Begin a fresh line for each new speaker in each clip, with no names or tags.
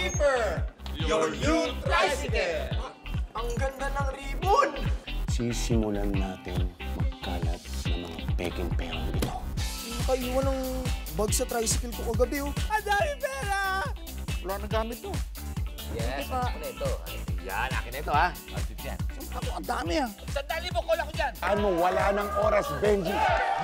Skipper, your new tricycle!
Ang ganda ng ribbon!
Sisimulan natin magkalat ng mga peking perang ito.
Nakaiwan ng bag sa tricycle ko kagabi, oh.
Ang dami pera!
Wala na gamit to.
Yes, ako na ito. Yan, akin na ito, ha? Atin yan.
Ako, ang dami ah.
100,000 call ako dyan.
Ano, wala ng oras, Benji.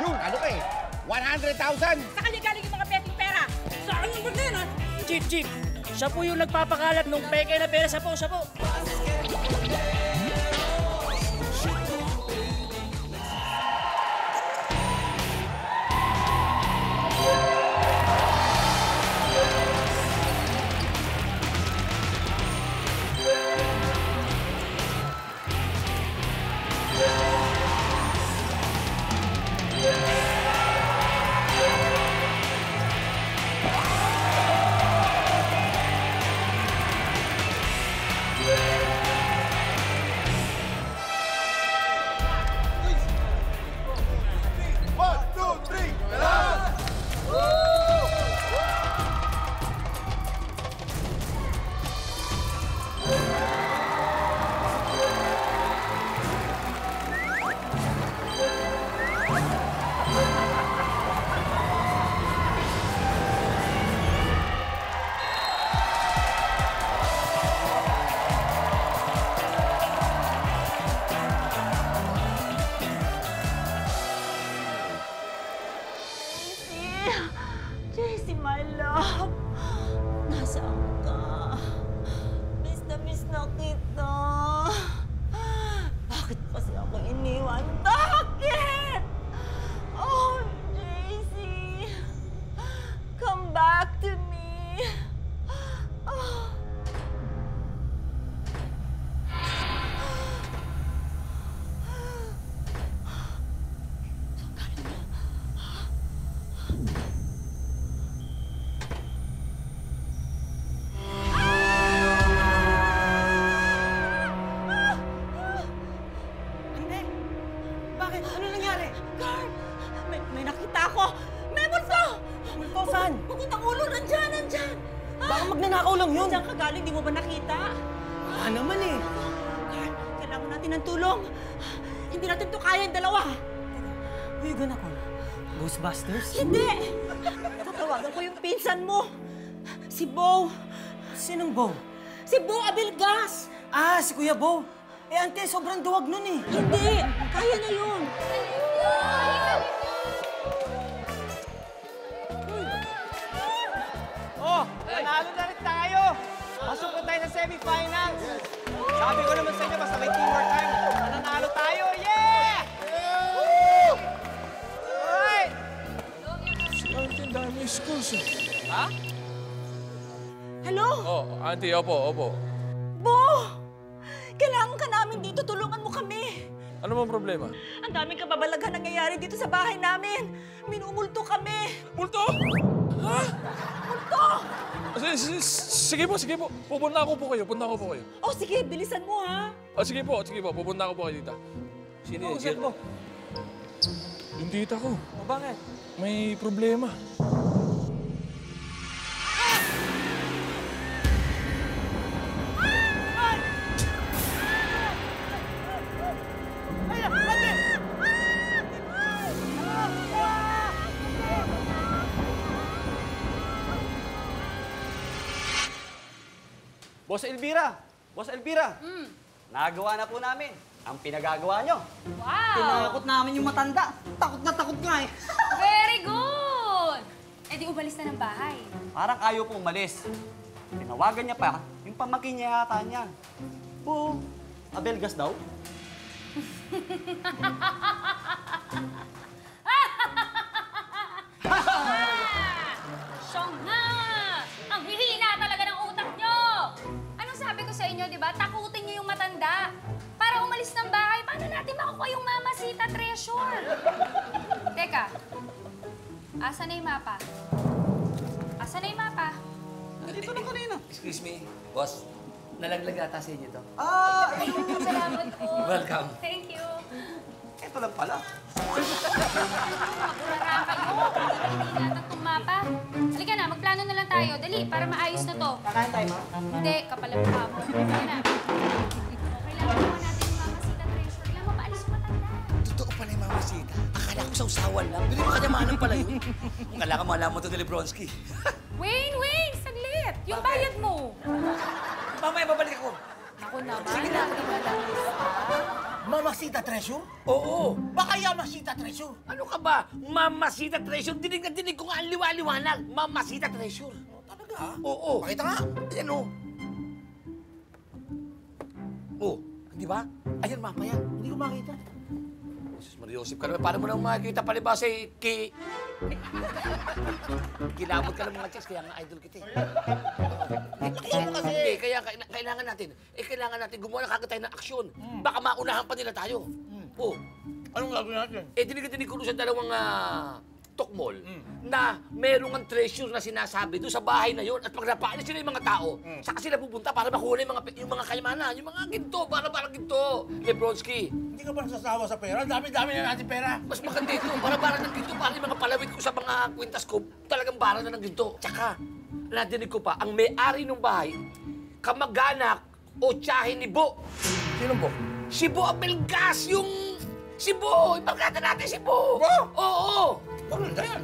Yun, ano ka eh? 100,000!
Sa kanya galing yung mga peking pera. Sa akin yung bag na yun, ha?
Chief, siya po yung nagpapakalat nung peke na pera sa po.
JC, my love. Nasaan ka? Miss na kita. Bakit kasi ako iniwan? Bakit? Oh, JC. Come back to me. Oh.
Bakit? Ano nangyari?
Guard! May nakita ako! May multo!
Multo, saan?
Pupuntang ulo! Nandyan!
Baka magnanakaw lang yun.
Diyan ka galing, di mo ba nakita?
Wala naman eh.
Guard, kailangan natin ng tulong. Hindi natin to kaya yung dalawa.
Who you gonna call? Ghostbusters?
Hindi! Tatawagan ko yung pinsan mo. Si Bo.
Sinong Bo?
Si Bo Abelgas!
Ah, si Kuya Bo. Eh, ante, sobrang duwag nun eh.
Hindi! Kaya na yun!
Oh, nanalo na rin tayo! Pasok na tayo sa semifinals! Sabi ko naman sa inyo, basta may teamwork tayo, nanalo tayo! Yeah! Woo! Alright!
Auntie, dami schools eh.
Ha?
Hello?
Oh, auntie, opo.
Bo! Kailangan ka namin dito. Tulungan mo kami.
Ano bang problema?
Ang daming kababalaghan nangyayari dito sa bahay namin. Minumulto kami.
Multo? Ha?
Multo!
Sige po. Pupunta ko po kayo.
Oh, sige. Bilisan mo, ha?
Oh, sige po. Pupunta ko po kayo dito.
Sino yung mo?
Yung tita ko.
O bakit?
May problema.
Boss Elvira! Nagawa na po namin ang pinagagawa nyo.
Wow!
Tinakot namin yung matanda. Takot na takot nga eh.
Very good! Eh di umalis na ng bahay.
Parang ayaw pong umalis. Tinawagan niya pa yung pamangkin niya yata niya. Po, Abelgas daw.
Siyong nga! Ang hihina talaga ng utak nyo! Anong sabi ko sa inyo, di ba? Takutin nyo yung matanda. Para umalis ng bahay, paano natin makukuha yung Mamasita Treasure? Teka, asa na yung mapa? Asa na yung mapa?
Nandito lang kanina.
Excuse me, boss. Nalaglag ata sa inyo to.
Salamat po.
Welcome.
Thank you.
Ito lang pala.
Magurara kayo. Hindi natin itong pumapa. Halika na, magplano na lang tayo. Dali, para maayos na to.
Kakain tayo, ma?
Hindi, kapalang mukha mo. Halika na. Kailangan mo natin yung mamasita treasure. Kailangan mo paalis yung matanda.
Totoo pala yung mamasita. Akala ko sa usawan lang. Hindi mo kanyamanan pala yun. Kailangan malaman mo ito ni Lebronski.
Wayne! Saglit! Yung bayad mo.
Mamaya babalik ako.
Ako naman. Sige na.
Mamasita Treasure?
Oo.
Baka Yamasita Treasure?
Ano ka ba? Mamasita Treasure. Dinig na dinig ko nga ang liwa-liwanag. Mamasita Treasure.
Talaga?
Oo.
Pakita nga.
Ayan o. Oh, di ba? Ayan, mapa yan.
Hindi ko makita.
Jesus Mariosip ka naman. Paano mo nang makikita palibasa eh, Kilabot ka ng mga chicks, kaya nga idol kita eh. Hindi, kaya kailangan natin. Kailangan natin gumawa na kagad tayo ng aksyon. Baka maunahan pa nila tayo. Oh.
Anong gagawin natin?
Dinig ko doon sa dalawang tokmol na merong ang treasure na sinasabi doon sa bahay na yon at pag napaalis sila yung mga tao, saka sila pupunta para makuha yung mga kayamanan, yung mga ginto, para ginto. Lebronski,
Hindi ka ba nasasawa sa pera? Dami-dami na natin pera.
mas maganda ito. Para ng ginto, para yung mga palawit ko sa mga kwintas ko, talagang bara na ng ginto. Tsaka, nadinig ko pa, ang may-ari ng bahay, kamag-anak o tiyahin ni Bo.
Sino po?
Si Bo Abelgas, si Bo! Ipagkata natin si Bo!
Bo?
Oo!
Maganda yan.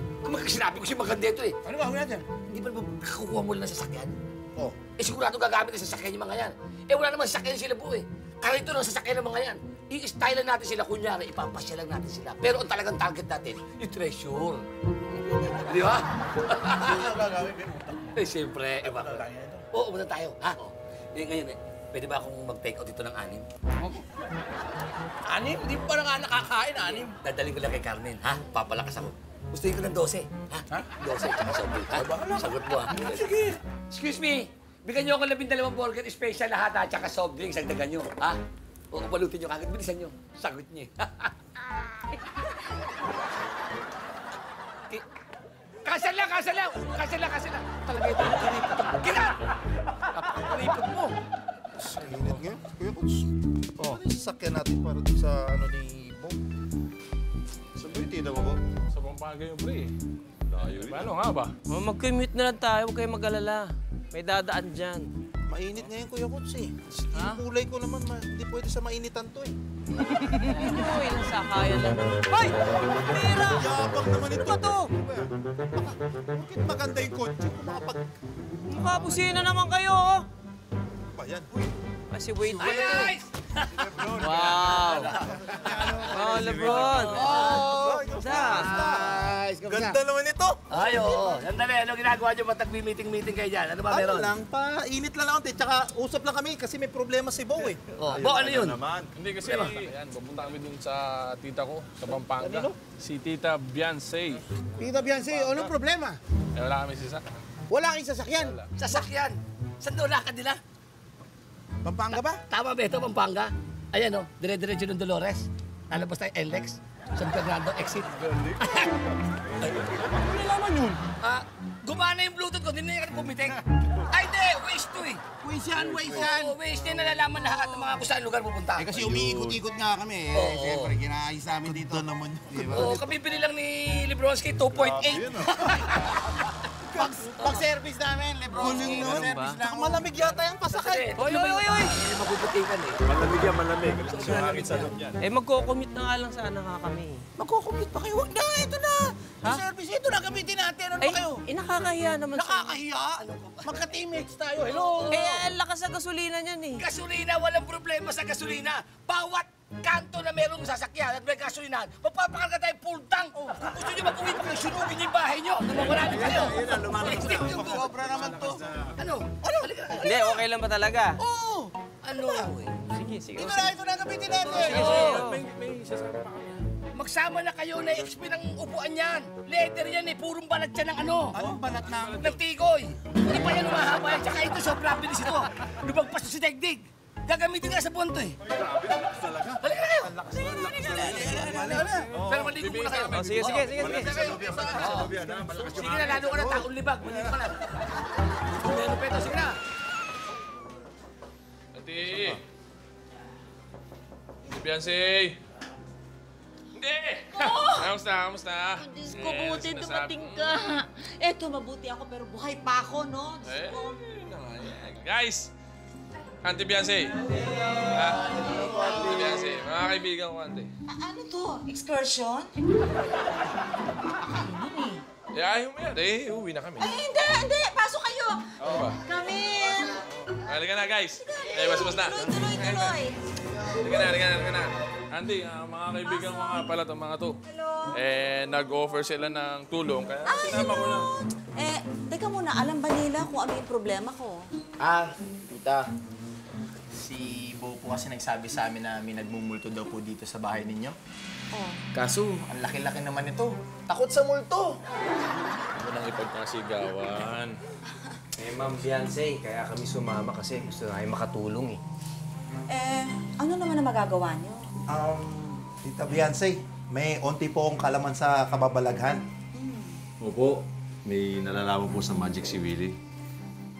Sinabi ko si maganda ito eh.
Ano gagawin natin?
Hindi ba nakakuha mo lang ng sasakyan?
Oh.
Sigurado gagamit ng sasakyan yung mga yan. Wala naman sasakyan sila po eh. Kahit ito ng sasakyan ng mga yan. I-style lang natin sila, kunyari, ipapasya lang natin sila. Pero ang talagang target natin, yung treasure. Di ba?
Ano gagawin?
Siyempre, iba. Oo, muna tayo. Ha? Ngayon pwede ba akong mag-take out dito ng 6?
Anim? Hindi pa na nga nakakain, anim.
Dadaling ko lang kay Carmen, ha? Papalakas ako. Gustuhin ko ng 12, ha?
Ha?
12, tsaka sobrang, ha? Sagot mo, ha?
Sige.
Excuse me, bigyan niyo ako 12 burger special lahat, ha? Tsaka soft drinks, agdagan niyo, ha? O, balutin niyo kagad, bilisan niyo. Sagot niyo, Kasal lang! Talaga ito, Kina! Napaka-kuripot mo!
Ang init ngayon. Kuya Kuts. Oh. Ano yung sasakyan natin para dun sa ano ni Bo? Saan ba yung tita mo, Bo?
Sa Pampanga yung pre. Layo rin. Paano nga ba?
Mag-commute na lang tayo, huwag kayong mag-alala. May dadaan dyan.
Mainit ngayon, Kuya Kuts eh. Yung kulay ko naman, hindi pwede sa mainitan to eh.
Ano, ilang sakayan lang. Hoy! Pera!
Yabang naman ito.
Ano to?
Bakit maganda yung kotse? Makapag...
Mukha busina naman kayo, oh.
Pa yan.
Kasi wait ko
Ay,
na to.
guys!
Wow! Oh, Lebron! Oh!
Ganda naman ito.
Ay, oo. Sandali, ano ginagawa niyo? Ba't nagmi-meeting kayo dyan? Ano ba
Ano
meron?
lang, init lang ako. Tsaka usap lang kami kasi may problema si Bo eh.
Oh, Bo, ano yun?
Hindi kasi, ayan, pupunta kami dun sa tita ko, sa Pampanga. Si Tita Beyonce.
Tita Beyonce, anong problema?
Wala kami sasakyan.
Wala kang sasakyan.
Sasakyan. Saan doon lakad nila?
Pampanga ba?
Tama ba ito, Pampanga? Ayan o, dire-diretso ng Dolores. Lalabas tayo NLEX. San Fernando exit.
Ano nalaman yun?
Gumana yung Bluetooth ko, hindi na yung pumitik. Ay, hindi! Waste to eh.
Waze yan.
Oo, waste na nalalaman lahat ng mga kung saan lugar pupunta.
Kasi umiikot-ikot nga kami eh.
Oo.
Siyempre, kinaayos namin dito.
Ganda naman yun.
Di ba?
Oo, kabibili lang ni Lebronski, 2.8.
Pag-service namin, Lebron.
Kuling naman.
Service lang.
Malamig yata yung pasakay.
Oy! May magpuputikan eh.
Eh, magko-commute na nga lang sana nga kami.
Magkukumit pa kayo. Huwag na, ito na. Yung service, ito na gamitin natin. Ano
Ay,
ba kayo?
nakakahiya naman sa...
Nakakahiya. Magka-teammates tayo. Hello.
Eh, ang lakas sa gasolina niyan eh.
Gasolina, walang problema sa gasolina. Bawat kanto na merong sasakyan at may gasolinahan, magpapakarga tayo full tank. Kung gusto nyo mag-uwi pa kayo, sunugin niyo yung bahay nyo. Marami kayo.
Sobra naman to.
Ano? Halika na.
Hindi, okay lang ba talaga?
Oo.
Ano?
Sige, sige.
Ito na, ito na gamitin natin.
Magsama na kayo na XP ng upuan yan. Leather yan eh, purong balat yan ng ano.
Anong balat na?
Ng tigoy. Hindi pa yan umahaba yan. Tsaka ito, sobrang bilis ito. Lumagpas to si Degdeg. Gagamitin nga sa buwan to eh. Halika na kayo. Pero maligo muna kayo.
Oh, sige.
Sige na, lalo ka na, taon libag. Maligo ka na. Ano peto, sige na.
Ate! Beyonce! Hindi! Kamusta?
Diyos ko, buti dumating ka. Eto, mabuti ako pero buhay pa ako, no? Diyos
Eh,
ko.
guys! Auntie Beyonce. Auntie Beyonce. Mga kaibigan ko, Auntie.
Ano to? Excursion?
Ayaw mo yan. Uwi na kami.
Ay, hindi. Pasok kayo.
Ano ba?
Kami.
Halika na, guys. Bas-bas na.
Tuloy.
Halika na. Auntie, mga kaibigan ko nga pala itong mga to.
Hello.
Nag-offer sila ng tulong, kaya
Ah,
sinama ko lang.
Teka muna, alam ba nila kung ano yung problema ko?
Tita. Si Bo po kasi nagsabi sa amin na may nagmumulto daw po dito sa bahay ninyo.
Oh.
Kaso, ang laki-laki naman ito. Takot sa multo.
Ano nang ipagkasigawan?
Ma'am Beyonce, kaya kami sumama kasi gusto namin makatulong
Ano naman ang magagawa niyo?
Tita Beyonce, may onti po akong kalaman sa kababalaghan.
Opo, may nalalaman po sa magic si Willie.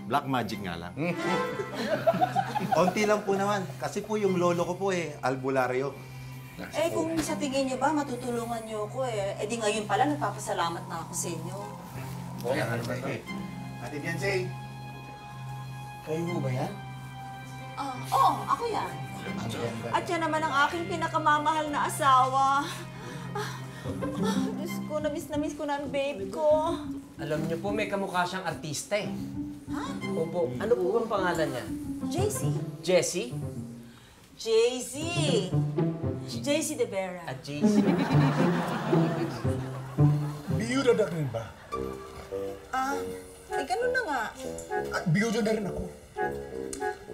Black magic nga lang.
Onti lang po naman. Kasi po yung lolo ko po albularyo.
Kung sa tingin niyo ba, matutulungan niyo ako di ngayon pala, nagpapasalamat na ako sa inyo.
Kaya ano ba ito? Ate Beyonce, kayo mo ba yan?
Ako yan. At yan naman ang aking pinakamamahal na asawa. Diyos ko, na-miss ko na ang babe ko.
Alam niyo po, may kamukha siyang artista
Ha?
Opo. Ano po bang pangalan niya?
JC.
Jessie?
JC. JC De Vera.
At Jessie?
Biyuda na rin ba?
Ganun na nga.
At biyuda na rin ako.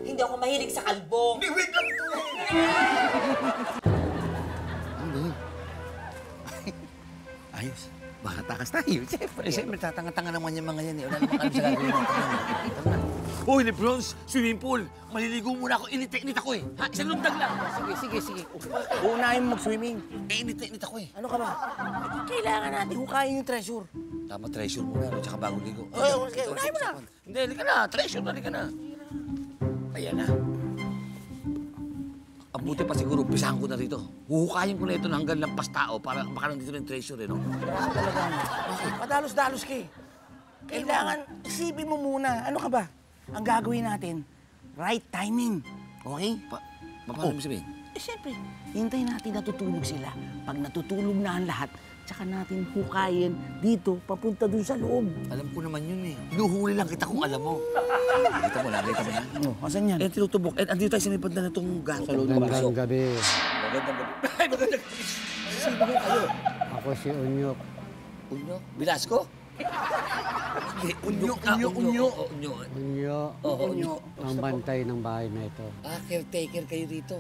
Hindi ako mahilig sa kalbo.
Wait lang ito!
Ayos. Baka takas tayo. Siyempre, tatanga-tanga naman yung mga yan eh. Wala naman kami sa gagawin natin. Uy, Lebrons! Swimming pool! Maliligo muna ako. Init ako eh. Ha? Isang lundag lang. Sige. Uunahin mo mag-swimming. Init ako eh.
Ano ka ba? Kailangan natin hukayin yung treasure.
Tama, treasure muna. Tsaka bago ligo.
Okay, unahin mo na.
Hindi, halika na. Treasure na, halika na. Ayan na. Ang buti pa siguro, pisahan ko na rito. Huhukayin ko na ito hanggang lampas tao para baka nandito na yung treasure, no?
Talaga mo. Padalos-dalos ka eh. Kailangan isipin mo muna. Ano ka ba? Ang gagawin natin, right timing. Okay?
Paano mo sabihin?
Siyempre, hintayin natin natutulog sila. Pag natutulog na ang lahat, tsaka natin hukayin dito, papunta dun sa loob.
Alam ko naman yun eh. Hinuhuli lang kita kung alam mo. Nakita mo na.
Asan yan?
Tinutubok. Andito tayo sa may banda na itong gato.
Magandang gabi.
Magandang gabi. Ay, magandang gabi. Sino ba kayo?
Ako si Unyok.
Unyo? Bilasco? Hindi, Unyo.
Unyo. Ang bantay ng bahay na ito.
Caretaker kayo rito.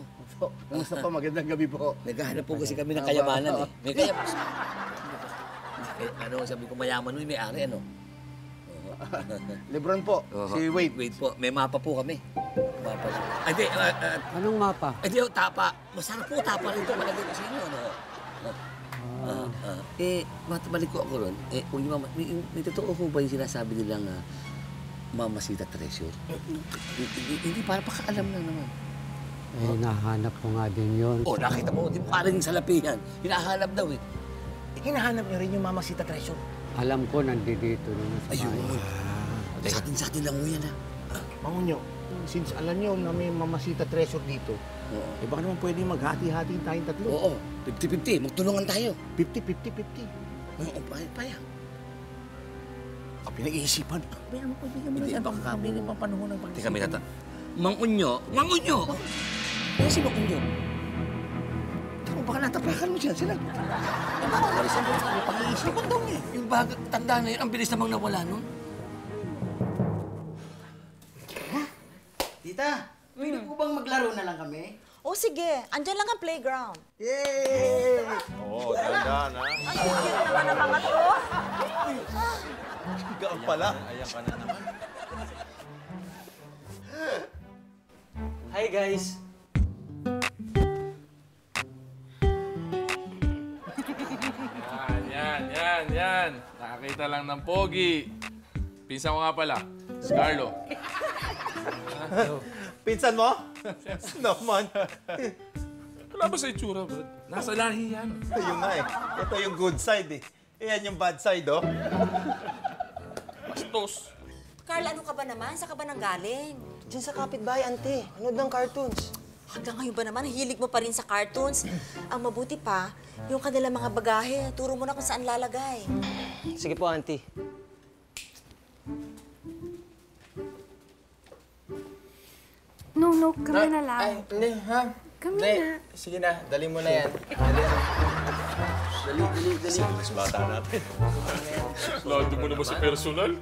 Kumusta po? Magandang gabi po.
Naghahanap po kasi kami ng kayamanan eh. May kayamanan. Sabi ko mayaman nun, may ari, ano?
Lebron po. Si Wade.
Wait po, may mapa po kami. Mapa lang. Ay, di,
Anong mapa?
di, tapa. Masarap po, tapa rin ito. Malagay ko sa inyo, ano? Balik ko ako ron. Huwag niyo, may totoo po ba yung sinasabi nilang Mamasita Treasure? Hindi, para pakaalam lang naman.
Hinahanap ko nga din yun.
Nakita mo, di mo karing salapi yan. Hinahanap daw eh.
Hinahanap niyo rin yung Mamasita Treasure.
Alam ko, nandito naman sa bahay.
Sa atin lang mo yan ha.
Mangunyo, since alam niyo na may Mamasita Treasure dito, baka naman pwede maghati-hati tayong tatlo.
Oo, 50-50. Magtulungan tayo.
50-50-50.
Oo, paya.
Pinag-iisipan. May ano pwede kami na yan. Baka kami ng panahon ng pag-iisipan.
Teka, may tata. Mang Unyo! Ano si Mang Unyo? Baka natapakan mo siya. Sila.
Nakakalisan mo kami. Pag-iisipan daw eh.
Yung tanda na yun, ang bilis namang nawala nun.
Tita, pwede po bang maglaro na lang kami?
Sige. Andyan lang ang playground.
Yay!
Oo, dahan-dahan ha.
Ang cute naman ang mga to.
Gaan pala.
Ayan ka na naman.
Hi, guys!
Yan. Nakakita lang ng pogi. Pinsan ko nga pala, si Carlo.
Pinsan mo? Naman.
Wala ba sa itsura, bro? Nasa lahi yan.
Ayun nga eh. Ito yung good side eh. Ayan yung bad side oh.
Santos.
Carl, ano ka ba naman? Saan ka ba nanggaling?
Diyan sa kapitbahay, ante. Ano ng cartoons?
Hanggang ngayon ba naman, hilig mo pa rin sa cartoons? Ang mabuti pa, yung kanilang mga bagahe, turo mo na kung saan lalagay.
Sige po, auntie.
No, kami na lang.
Ay, hindi, ha?
Kami
Hindi.
na.
Sige na, dali mo na yan. Dali.
Mas bata natin.
Lado mo naman sa personal.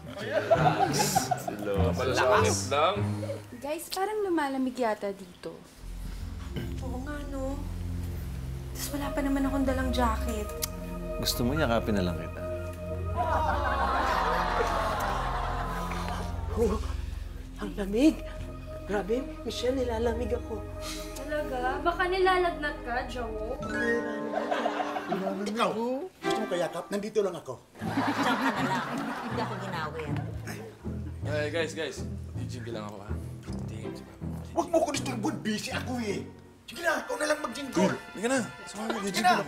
Malakas lang.
Guys, parang lumalamig yata dito.
Oo nga, no? Tapos wala pa naman akong dalang jacket.
Gusto mo, yakapin na lang kita.
Oh, ang lamig. Grabe, Michelle, nilalamig ako.
Talaga? Baka nilalagnat ka, Joe?
Ikaw, gusto mo kayakap? Nandito lang ako.
Diyan ka na lang. Hindi ako ginawin.
Hey, guys. Jingle lang ako, ha?
Huwag mo ko disturbon. Busy ako eh. Sige na, ikaw na lang mag-jingle.
Hindi na. Sumama,
Sige na.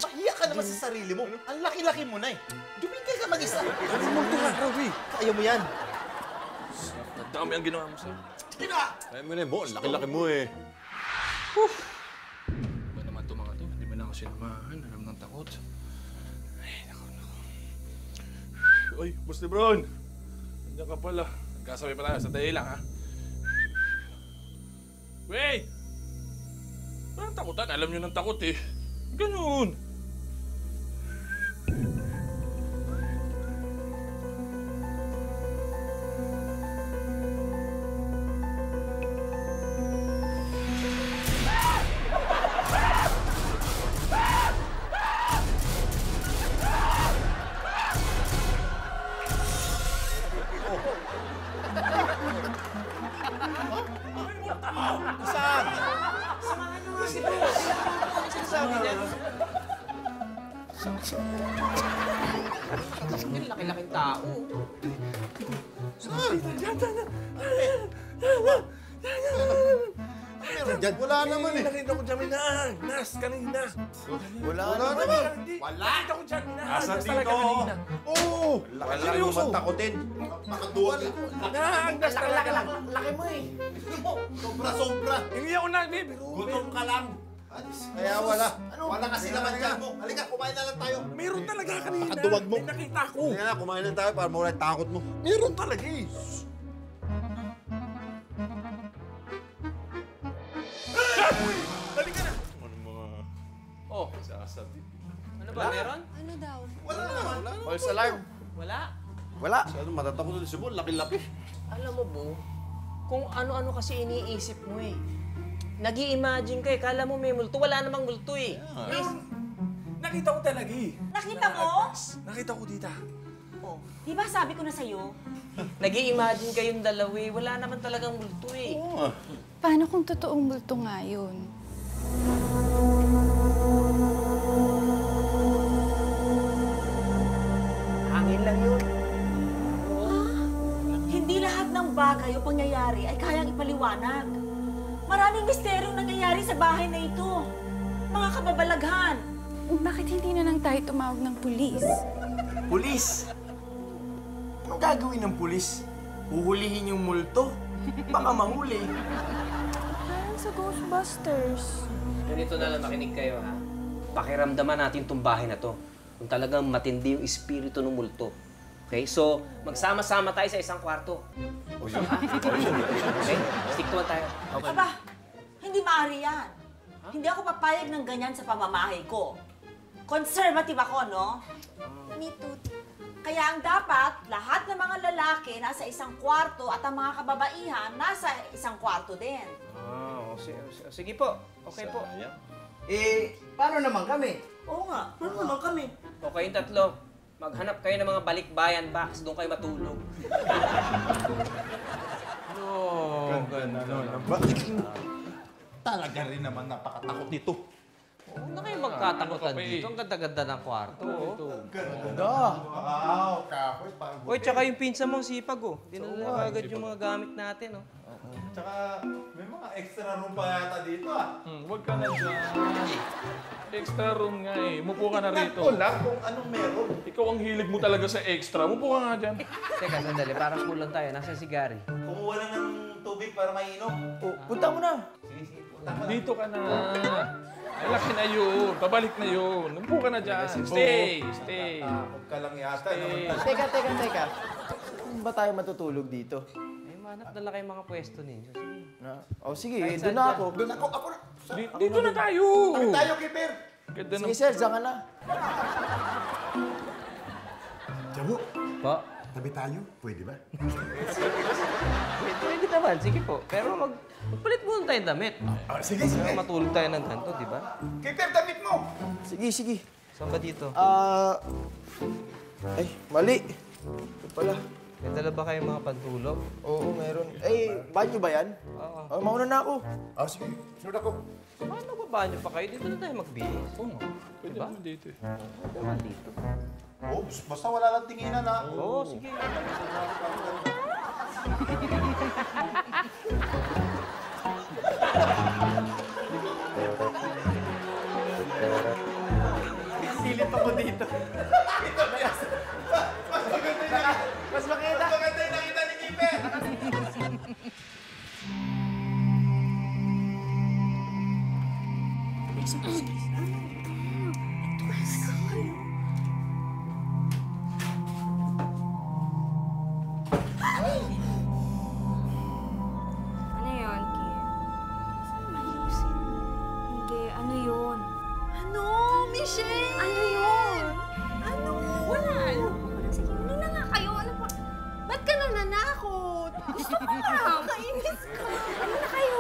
Mahiya ka naman sa sarili mo. Ang laki-laki mo na eh. Dumingkay ka mag-isa.
Ano mo ito nga, Ravi?
Kaya mo yan.
Dami ang ginawa mo sa'yo.
Sige na!
Kaya mo na mo, laki-laki mo eh.
Ba naman ito mga to? Hindi ba na ako sinamahan? Alam ng takot. Ay, naku. Uy, Boss Lebron! Nandiyan ka pala. Nagkasabay pa tayo. Sandali lang, ha? Wait! Parang takutan. Alam nyo ng takot, eh. Ganun.
Saan?
Ang laki-laking tao.
Saan? Meron dyan? Wala naman eh.
Nakita ko dyan, Nas, kanina.
Wala naman.
Wala! Nakita ko dyan, Nas.
Nasa
Nas talaga
dito.
kanina.
Oo.
Laki mo man takutin.
Makaduwal.
Ang Nas talaga.
Laki mo eh.
Sobra-sobra.
Hindi ako na, baby.
Gutom ka lang. Kaya wala. Wala kasi laman dyan mo. Halika, kumain na lang tayo.
Meron talaga kanina.
Makaduwag mo.
May nakita ko.
Kaya na, kumain na tayo para mawala yung takot mo. Meron talaga eh.
Halika na.
Ano mga...
Oh,
Sasabi.
ano ba, meron?
Ano daw?
Wala naman.
False alarm. Wala.
Wala.
Ano, matatakot na si Bon, laki-laki.
Alam mo, Bo, kung ano-ano kasi iniisip mo eh. Nag-i-imagine ka eh. Kala mo may multo. Wala namang multo eh.
Nakita ko talaga eh.
Nakita mo?
Nakita ko, tita.
Oh, di ba sabi ko na sa'yo?
Nag-i-imagine kayong dalawa eh. Wala naman talagang multo eh.
Paano kung totoong multo nga yun?
Hangin lang yun.
Hindi lahat ng bagay o pangyayari ay kayang ipaliwanag. Maraming misteryong nangyayari sa bahay na ito. Mga kababalaghan.
Bakit hindi na lang tayo tumawag ng pulis?
Pulis? Anong gagawin ng pulis? Huhulihin yung multo? Baka mahuli.
Parang sa Ghostbusters.
Ganito na lang, makinig kayo ha. Pakiramdaman natin itong bahay na to. Kung talagang matindi yung espiritu ng multo. Okay? So, magsama-sama tayo sa isang kwarto. Okay? Stick to one tayo. Okay.
Aba, hindi maaari yan. Hindi ako papayag ng ganyan sa pamamahay ko. Conservative ako, no?
Me too.
Kaya ang dapat, lahat ng mga lalaki nasa isang kwarto at ang mga kababaihan nasa isang kwarto din.
Sige po. Okay po.
Eh, paano naman kami?
Oo nga.
Paano naman kami?
Okay yung tatlo. Maghanap kayo ng mga balikbayan box. Doon kayo matulog.
Talaga rin naman napakatakot nito.
Huwag na kayo magkatakutan dito. Ang ganda-ganda ng kwarto.
Ganda.
Wow, kahoy. Parang
Uy, tsaka yung pinsa mong sipag, oh. Dinala agad yung mga gamit natin, oh.
Tsaka may mga extra room pa yata dito ah.
Huwag ka na dyan. Extra room nga eh. Mupo ka na rito.
Ko lang kung anong meron.
Ikaw ang hilig mo talaga sa extra. Mupo ka nga dyan.
Teka, sandali. Parang kulang tayo. Nasa si Gary.
Kumuha lang ng tubig para mainom.
Punta mo na.
Dito ka na. Malaki na yun. Pabalik na yun. Mupo ka na dyan. Stay.
Huwag ka lang yata.
Teka. Saan ba tayo matutulog dito?
Hanap na lang kayo mga pwesto ninyo.
Sige, doon na ako.
Ako na.
Dito na tayo.
Kami tayo, Keeper.
Sige, sir, diyan ka na.
Jabo,
Po?
tabi tayo. Pwede ba?
Pwede naman. Sige po. Pero magpalit muna tayong damit.
Sige.
Para matulog tayo ng ganito, di ba?
Keeper, damit mo!
Sige.
Saan ba dito?
Ay, mali. Ito pala.
May dala ba kayong mga pantulog?
Oo, meron. Banyo ba yan?
Oo.
Mauna na ako.
Sige. Sunod ako.
Paano ba banyo pa kayo? Dito na tayo magbihis.
Oo nga. Pwede naman dito eh.
Naman dito.
Basta wala lang tinginan ha.
Oo, sige.
Silip ako dito. Mas makita.
Mas maganda yung nakita ni Keeper.
Ano yun, Kim? Hindi, ano yun?
Ano, Michelle?
Ano yun?
Ano? Wala.
Sige, ano na nga kayo? Ano pa?
Ba't ka nananakot?
Gusto ko lang.
Kainis ka.
Ano na kayo?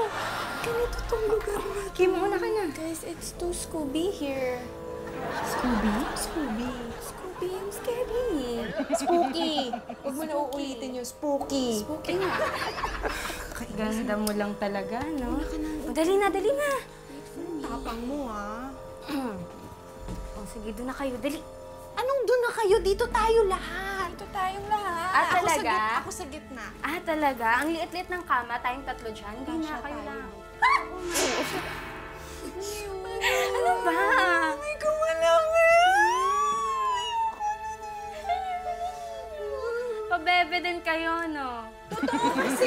Ganito tong lugar na.
Kim, una ka na.
Guys, it's too Scooby here.
Scooby?
Scooby, I'm scary. Spooky. Huwag mo na uulitin yung spooky.
Spooky nga. Ganda mo lang talaga, no? Dali na.
Tapang mo, ha?
Sige, doon na kayo. Dali.
Anong doon na kayo? Dito tayo lahat.
Dito tayong lahat.
Ah, talaga?
Ako sa gitna.
Ah, talaga? Ang liit-liit ng kama, tayong tatlo dyan. Hindi na kayo lang. Ano ba?
Ay, kumalang
Pabebe din kayo, no?
Totoo kasi!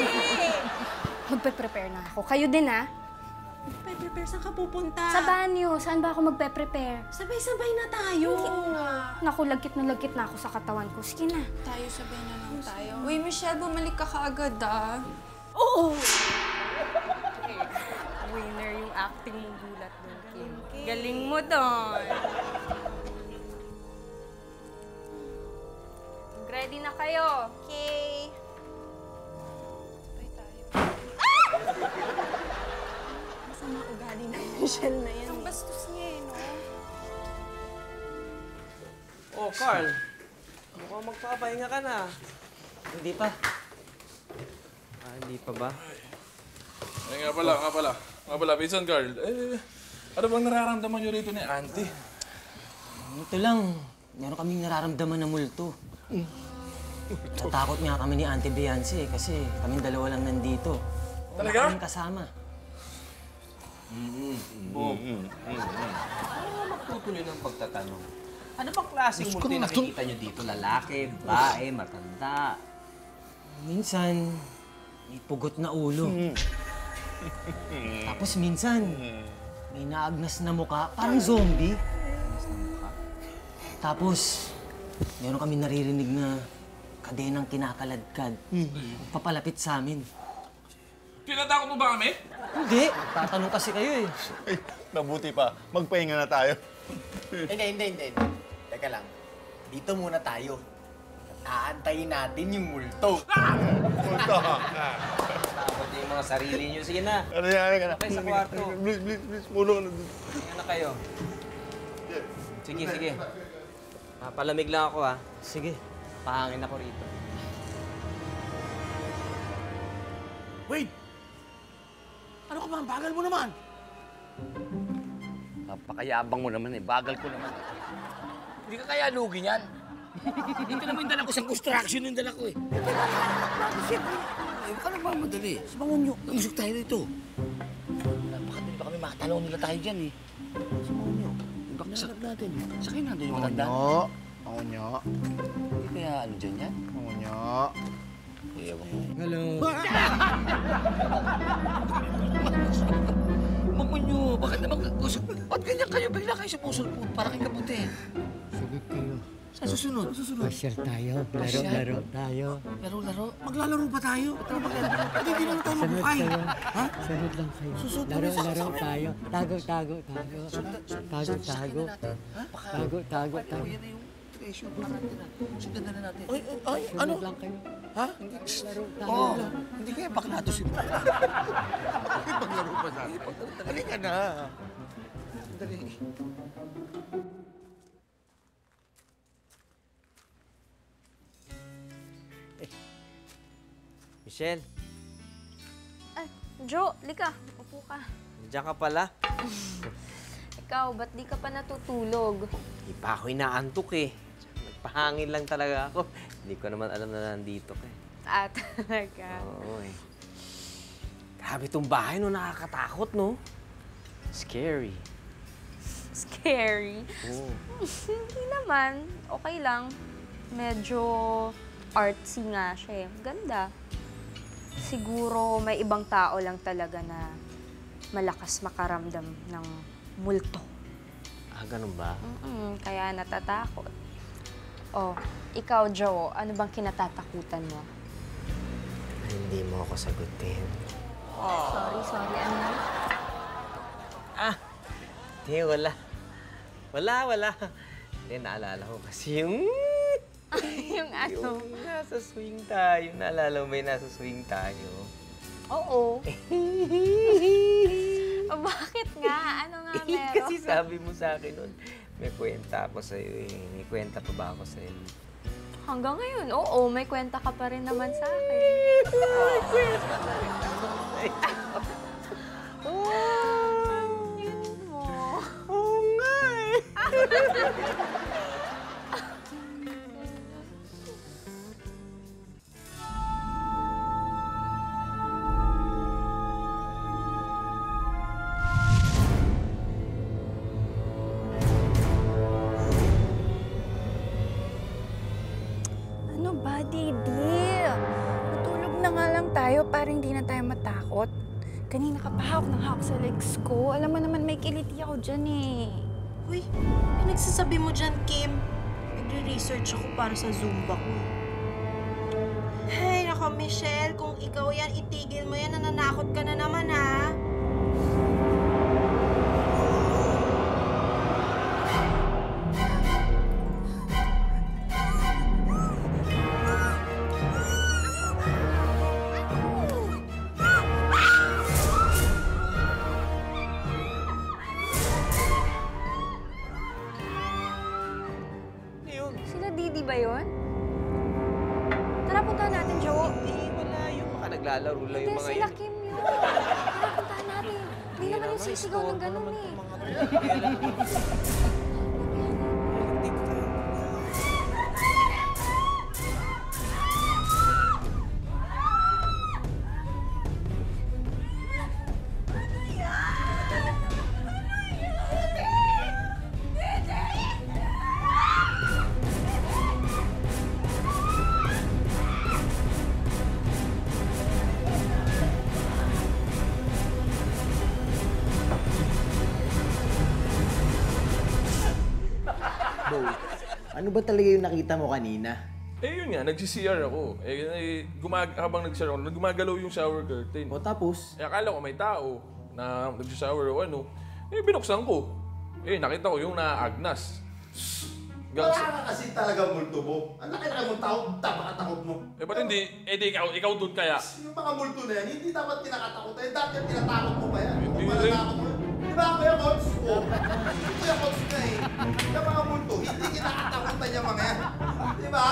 Magpe-prepare na ako. Kayo din, ha?
Prepare, saan ka pupunta?
Sa banyo. Saan ba ako magpe-prepare?
Sabay-sabay na tayo.
Naku, lagkit na ako sa katawan ko. Sige na.
Tayo, sabay na lang tayo. Uy, Michelle, bumalik ka kaagad, ah.
Oo!
Winner yung acting mong gulat doon, Kim. Galing mo doon. Ready na kayo?
Okay. Sabay tayo.
Masama ugali na Michelle na yan.
Ang bastos niya, eh, no?
Oh, Carl. Mukhang magpapahinga ka na. Hindi pa. Hindi pa ba?
Ay, nga pala. Pinsan Carl. Ano bang nararamdaman nyo rito ni Auntie?
Ito lang. Meron kaming nararamdaman na multo. Natakot nga kami ni Auntie Beyonce kasi kaming dalawa lang nandito. Wala
Talaga?
kaming kasama.
Ano magtutuloy ng pagtatanong? Ano bang klaseng multo yung nakikita nyo dito? Lalaki, babae, matanda?
Minsan, may pugot na ulo. Tapos minsan, may naagnas na mukha, parang zombie. Naagnas na mukha. Tapos, meron kami naririnig na kadenang kinakaladkad. Papalapit sa amin.
Tinatakot mo ba kami?
Hindi, tatanong kasi kayo eh.
Ay, nabuti pa. Magpahinga na tayo.
Hindi. Teka lang. Dito muna tayo. Aantayin natin yung multo.
Multo.
Takot yung mga sarili nyo. Sige na.
Ano yan?
Sakay sa kwarto.
Please. Mulo ka na dun.
Hinga na kayo. Sige. Palamig lang ako, ha.
Sige.
Pahangin ako rito.
Wait! Ano ka ba? Ang bagal mo naman!
Napakayabang mo naman eh. Bagal ko naman. Hindi ka kaya lugi niyan. Ito naman yung dala ko. Isang construction yung dala ko eh. Siyempre. Huwag ka nagmamadali. Sabangon nyo. Namusok tayo dito. Baka din ba kami makatalaw nila tayo dyan eh. Sabangon nyo. Ibak na sarap natin. Sakay natin yung matanda.
Ako nyo.
Hindi kaya ano dyan yan?
Ako nyo.
Hello.
Bangon nyo. Bakit naman usap? Ba't ganyan kayo? Bigla kayo sumusulpot. Para kayong kabuti.
Sagot kayo.
Sa susunod?
Pasyal tayo. Laro-laro tayo.
Laro-laro? Maglalaro ba tayo? Ba't tayo maglalaro? Ba't hindi naman tayo mabukay? Ha?
Sunod lang kayo. Laro-laro tayo. Tago-tago tayo. Tago-tago. Tago-tago tayo.
Yan na yung treasure bar natin ah. Sundan na natin.
Ay, ano? Sunod lang kayo.
Ha?
Laro tayo.
Oo. Hindi kaya baknato si Bro.
Paglaro pa sa akin.
Halika na. Dali.
Michelle,
Ay, Jo, lika. Upo ka.
nandiyan ka pala.
Ikaw, ba't di ka pa natutulog?
Di pa ako inaantok eh. Nagpahangin lang talaga ako. Hindi ko naman alam na nandito ka eh.
Ah, talaga.
Oo eh. Grabe itong bahay, no? Nakakatakot, no? Scary.
Scary?
Oo.
Hindi naman. Okay lang. Medyo artsy nga siya eh. Ganda. Siguro may ibang tao lang talaga na malakas makaramdam ng multo.
Ah, ganun ba?
Kaya natatakot. Oh, ikaw, Jo, ano bang kinatatakutan mo?
Hindi mo ako sagutin.
Sorry, ano?
Ah, hindi, wala. Wala. Hindi, naalala ko kasi yung...
Yung ano?
Yung nasa swing tayo. Naalala mo ba yung nasa swing tayo?
Oo. Oh, bakit nga? Ano nga meron?
Kasi sabi mo sa akin nun, may kwenta ako sa'yo eh. May kwenta pa ba ako sa'yo?
Hanggang ngayon, oo. May kwenta ka pa rin naman sa akin.
May kwenta na rin ako sa'yo.
Yun mo.
Oo nga eh.
Ano ba, Didi? Matulog na nga lang tayo para hindi na tayo matakot. Kanina ka pa hawak ng hawak sa legs ko. Alam mo naman may kiliti ako dyan eh.
Uy, pinagsasabi mo dyan, Kim. Nagre-research ako para sa Zumba ko. Hey, nako, Michelle. Kung ikaw yan, itigil mo yan. Nananakot ka na naman, ha?
Sila Didi ba yun? Tara, puntahan natin, Jo.
Hindi, wala yun. Baka naglalaro lang yung
Hindi,
mga
sila
yun.
Kim yun. Tara, puntahan natin. Hindi naman yung sisigaw ng ganun eh.
Ano ba talaga yung nakita mo kanina?
Eh yun nga, nagsi-CR ako. Habang nag-CR ako, gumagalaw yung shower curtain.
O tapos?
Eh akala ko may tao na nagsi-shower o ano. Eh binuksan ko. Eh nakita ko yung naagnas.
Wala ka kasi talaga multo mo. Ang laki-laki mong tao, tapakatakot mo.
Eh ba't hindi? Eh di ikaw doon kaya.
Yung mga multo na yan, hindi dapat tinakatakot. Eh dati tinatakot mo pa yan.
Hindi
Kung panatakot mo yan. Di ba Kuya Coach? Oo. Kuya Coach na eh. Yung mga multo, hindi kinakatakutan yung mga yan. Di ba?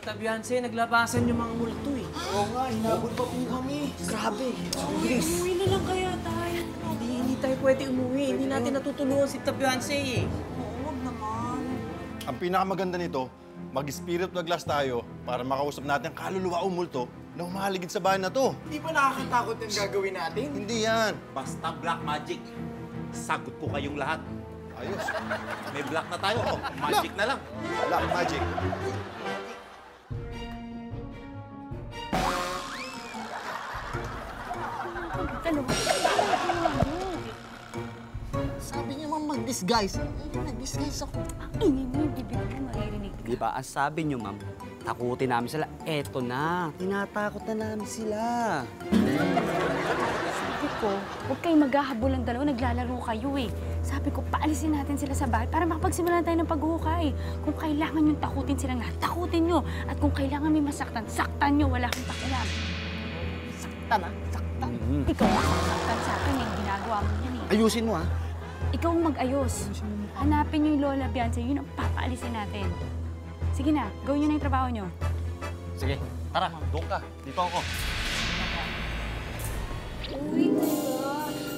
Tita Beyonce, naglabasan yung mga multo eh.
Oo nga, hinabol pa po kami.
Grabe.
Umuwi na lang kaya tayo.
Hindi tayo pwede umuwi. Hindi natin natutulungan si Tita Beyonce eh.
Huwag naman.
Ang pinakamaganda nito, mag-spirit na glass tayo para makausap natin ang kaluluwa o multo na humahaligid sa bahay na to.
Di ba nakakatakot yung gagawin natin?
Hindi yan.
Basta black magic. Sagot ko kayong lahat.
Ayos.
May black na tayo. Oh, magic na lang.
Black magic.
Sabi niya ma'am mag-disguise. Nag-disguise ako.
Ingin mo yung bibig mo, maririnig ka.
Di ba, ang sabi nyo, ma'am, takutin namin sila. Eto na, tinatakot na namin sila.
Sabi ko, huwag kayong maghahabol ng dalawa, naglalaro kayo eh. Sabi ko, paalisin natin sila sa bahay para makapagsimulan tayo ng paghuhukay. Kung kailangan yung takutin silang lahat, takutin nyo. At kung kailangan may masaktan, saktan nyo, wala kang pakialam. Saktan ah, saktan. Ikaw ang saktan sa akin eh, ginagawa mo yan eh.
Ayusin mo ha.
Ikaw ang mag-ayos. Hanapin nyo yung Lola Beyonce, yun ang papaalisin natin. Sige na, gawin nyo na yung trabaho nyo.
Sige, tara. Doon ka. Dito ako.
Uy, diba?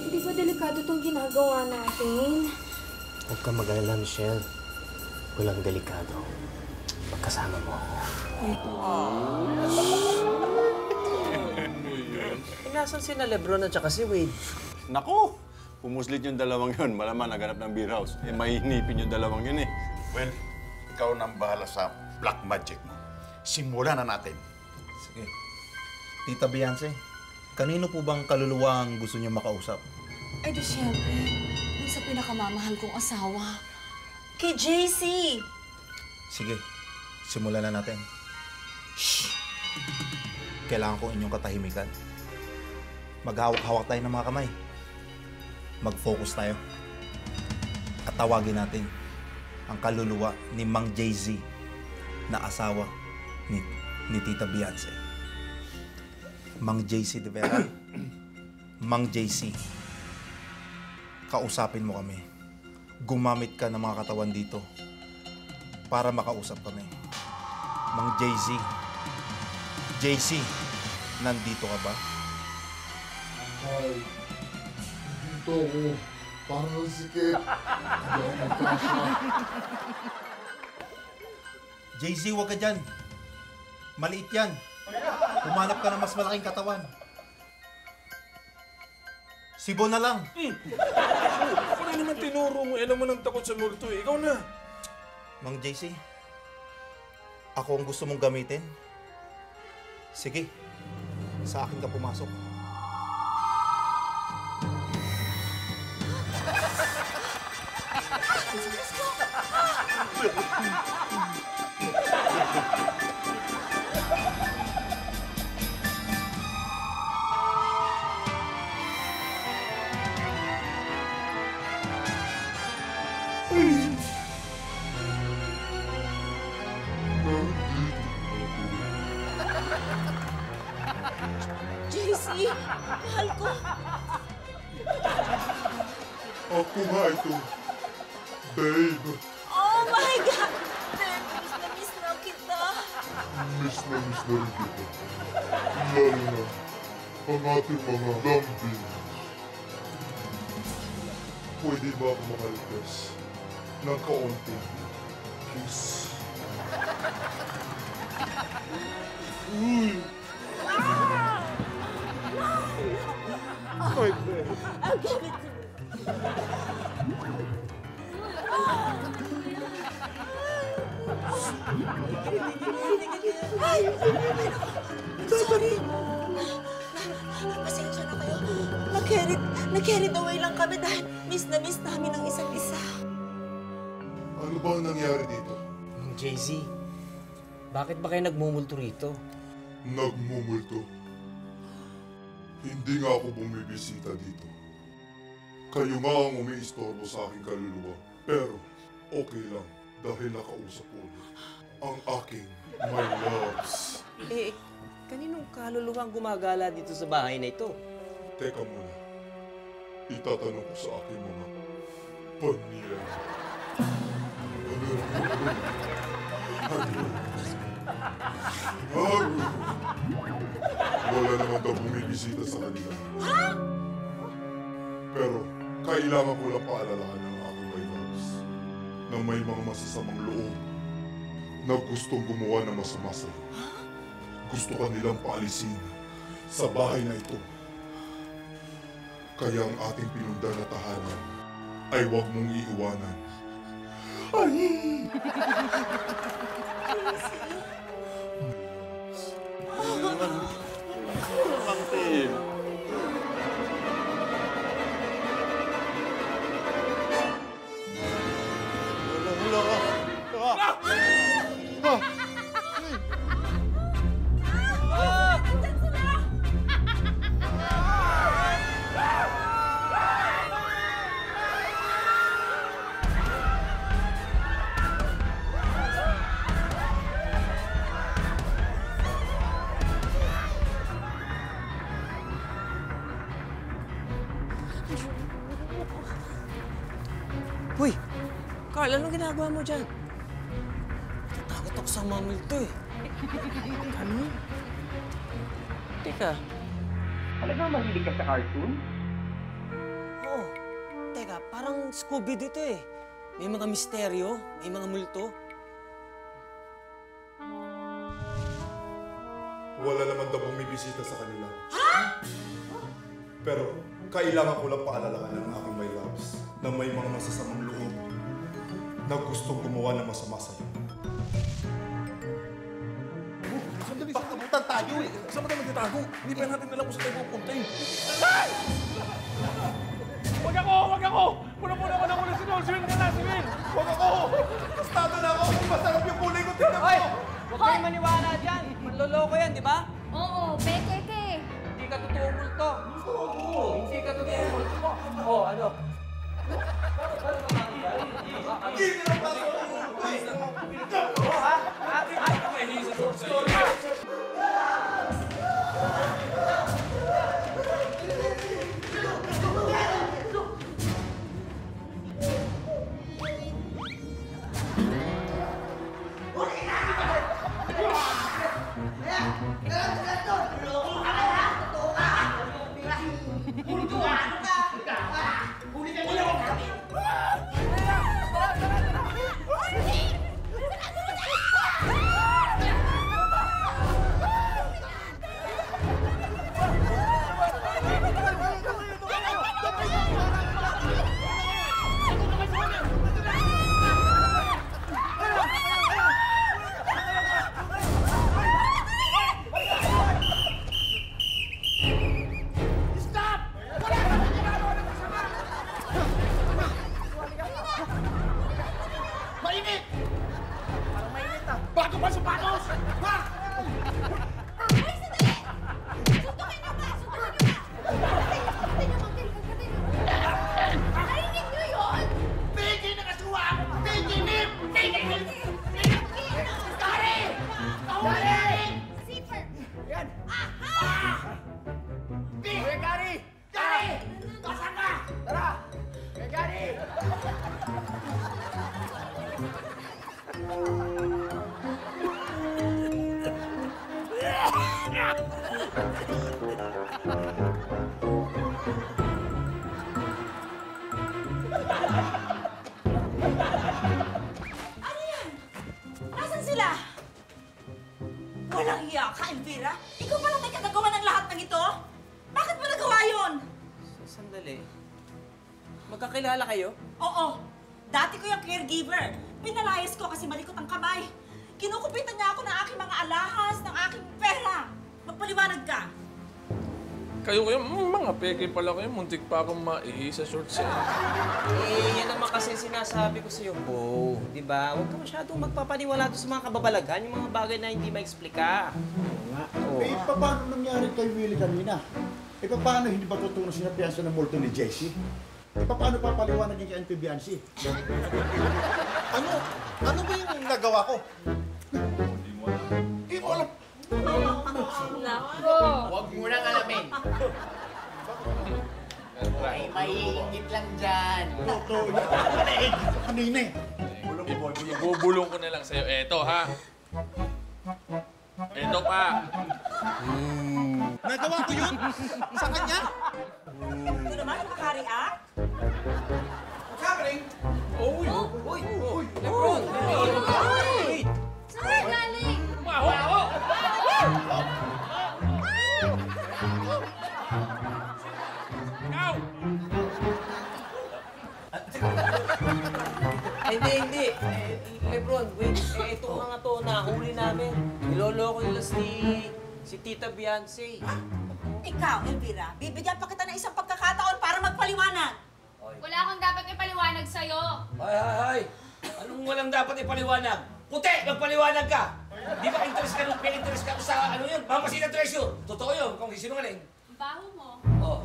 Hindi ba delikado itong ginagawa natin?
Huwag kang mag-alala, Michelle. Walang delikado. Pagkasama mo ako.
Nasaan si na Lebron at saka si Wade?
Naku! Pumuslit yung dalawang yun. Malaman naganap ng beer house. Eh, mahinipin yung dalawang yun eh.
Well, ikaw nang bahala sa black magic mo. Simulan na natin.
Sige. Tita Beyonce, kanino po bang kaluluwa ang gusto niyo makausap?
Ay di syempre, dun sa pinakamamahal kong asawa. Kay JC!
Sige, simulan na natin. Shh! Kailangan ko inyong katahimikan. Maghawak-hawak tayo ng mga kamay. Mag-focus tayo. At tawagin natin ang kaluluwa ni Mang Jay-Z na asawa ni Tita Beyonce. Mang JC de Vera. Mang JC. Kausapin mo kami. Gumamit ka ng mga katawan dito para makausap kami. Mang JC. JC, nandito ka ba?
Ay, dito ako. Parang sikip. Hindi ako magkasya.
JC, huwag ka dyan. Maliit yan. Humanap ka ng mas malaking katawan. Sibo na lang.
Ako na naman tinuro mo. Alam mo nang takot sa multo eh. Ikaw na.
Mang JC, ako ang gusto mong gamitin. Sige, sa akin ka pumasok.
JC, mahal ko.
Ako nga ito. Babe.
Oh my God! Babe, miss na kita.
Miss na rin kita. Lalo na ang ating mga lambing. Pwede ba ako makalipas ng kaunting kiss? Uy! My babe.
I'll give it to you. Ay! Sorry. Pasensya na kayo. Na-carried away lang kami dahil miss namin ang isa't isa.
Ano ba ang nangyari dito?
Mang JZ, bakit ba kayo nagmumulto rito?
Nagmumulto. Hindi nga ako bumibisita dito. Kayo nga ang umiistorbo sa aking kaluluwa. Pero okay lang dahil nakausap ko ulit ang aking my loves.
Eh, kaninong kaluluwa ang gumagala dito sa bahay na ito?
Teka muna. Itatanong ko sa aking mga pamilya. bumibisita sa kanila. Pero kailangan ko lang paalalahan ng aking my loves na may mga masasamang loob na gustong gumawa ng masama sa'yo. Gusto ka nilang paalisin sa bahay na ito. Kaya ang ating pinundan na tahanan ay huwag mong iiwanan. Ay!
Pangtin.
Hoy! Carl, anong ginagawa mo dyan? Tatakot ako sa mga multo eh. Ano? Teka.
Talagang mahilig ka sa cartoon?
Oo. Teka, parang Scooby dito eh. May mga misteryo, may mga multo.
Wala naman daw bumibisita sa kanila. Ha? Pero kailangan ko lang paalalahanan ng aking my loves na may mga masasamang loob na gustong gumawa ng masama sa'yo.
Sandali, pagkabutan tayo eh. Saan mo naman titago? Hindi pa natin alam kung saan tayo pupunta eh. Wag ako! Wag ako! Muna si Will! Siwin ka na! Siwin! Wag ako!
Gustado na ako kung masarap yung kulay ko. Tignan mo! Hoy! Huwag kayong maniwala dyan. Manloloko yan, di ba?
Oo, peke.
Hindi ka totoong multo. Hindi ka totoong multo. Oh, ano?
Mainit! Parang mainit ah. Bago pa sapatos! Ha?
Ay, sandali! Suntukin niyo ba? Narinig niyo yun?
Piggy na kasuwang! Piggy nip! Piggy nip! Kari! Kari!
Zipper!
Yan!
Aha!
Kuya Gary! Gary! Asan ka? Tara! Kuya Gary!
Ano yan? Nasaan sila? Walang iya ka, Elvira. Ikaw palang may kagagawa ng lahat ng ito? Bakit mo nagawa yun?
Sandali. Magkakilala kayo?
Oo. Dati ko yung caregiver. Pinalayas ko kasi malikot ang kamay. Kinukupitan niya ako ng aking mga alahas, ng aking pera. Magpaliwanag ka.
Kayo mga peke pala kayo. Muntik pa akong maihi sa short set.
Eh, yan naman kasi sinasabi ko sa'yo, Bo. Di ba? Huwag ka masyadong magpapaniwala doon sa mga kababalaghan, yung mga bagay na hindi ma-explika.
Oo. Eh, paano nangyari kay Willie kanina? Eh, paano hindi ba totoo na sinapiansa ng multo ni Jessie? Eh, paano papaliwanag yung kay Auntie Biancy?
Ano ba yung nagawa ko?
Hindi mo alam.
Nako!
Huwag mo nang alamin. May maiingit lang dyan.
Totoo yan. Panaig! Kanina eh.
Ibubulong ko na lang sa'yo. Eto, ha? Eto pa.
Nagawa ko yun? Sa kanya?
Ito naman, nakaka-react.
What's happening?
Uy! Lebron! Wait!
Saan ka galing?
Maho!
Ikaw!
Hindi. Lebron, wait. Ito nga to, nahuli namin. Niloloko nila si Tita Beyonce.
Ikaw, Elvira, bibigyan pa kita ng isang pagkakataon para magpaliwanag.
Wala akong dapat ipaliwanag sa'yo.
Hay! Anong walang dapat ipaliwanag? Puti! Magpaliwanag ka! Di ba interest ka sa ano yun? Mamasita treasure! Totoo yun, kung sinungaling.
Ang baho mo.
Oh.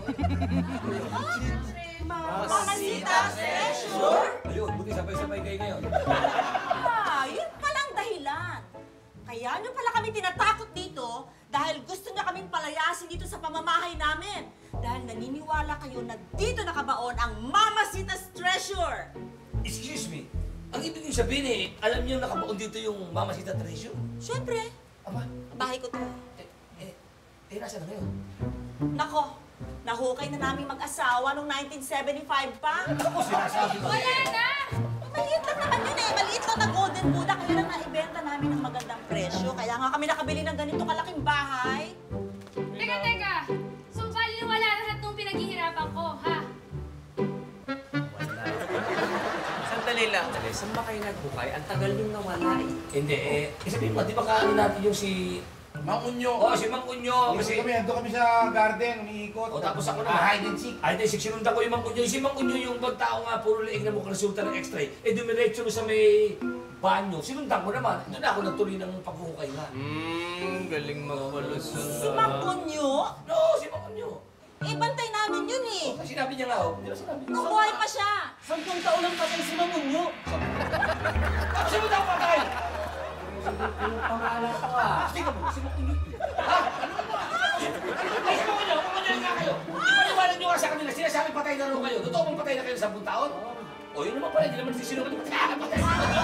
Mamasita treasure?
Ayun, buti sabay-sabay kayo ngayon.
Yun palang dahilan. Kaya nyo pala kami tinatakot dito dahil gusto nyo kaming palayasin dito sa pamamahay namin. Dahil naniniwala kayo na dito nakabaon ang Mamasita's Treasure.
Excuse me, ang ibig yung sabihin alam niyo nakabaon dito yung Mamasita treasure?
Siyempre.
Aba?
Bahay ko to.
Nasaan na ngayon?
Nako, nahukay na namin mag-asawa noong 1975 pa.
Ako sinasabi mo.
Wala na!
Maliit lang naman yun maliit lang na golden Buddha. Kaya lang naibenta namin ng magandang presyo. Kaya nga kami nakabili ng ganito kalaking bahay.
Teka. So, wala lahat nung pinaghihirapan ko, ha?
Sandali lang. Saan ba kayo naghukay? Ang tagal yung nawala eh.
Hindi, sabihin mo, di ba kaano natin yung si...
Mang Unyo.
Oo, si Mang Unyo.
Kasi ando kami sa garden, umiikot.
O tapos ako naman.
Hide and seek.
Hide and seek, sinundan ko yung Mang Unyo. Si Mang Unyo yung pagtao nga, puro leeg na mukhang resulta ng x-ray. Dumiretso sa may banyo. Sinundan ko naman. Doon ako nagtuloy ng paghuhukay nga.
Galing magpalusot.
Si Mang Unyo?
No, si Mang Unyo.
Bantay namin yun eh.
Sinabi niya nga, Hindi ba sinabi niya?
Nabuhay pa siya. 10 taon lang patay si Mang Unyo.
Sino daw patay?
Yung pangalan ko ah.
Sige mo, si Mang Unyo. Ha? Ano ba? Ay, si Mang Unyo, nga kayo. Ipaliwanag niyo nga sa kanila, sinasabi patay na rin kayo. Totoo bang patay na kayo sa 10 taon? O yun naman pala, hindi naman sinunod. Patay si Mang Unyo.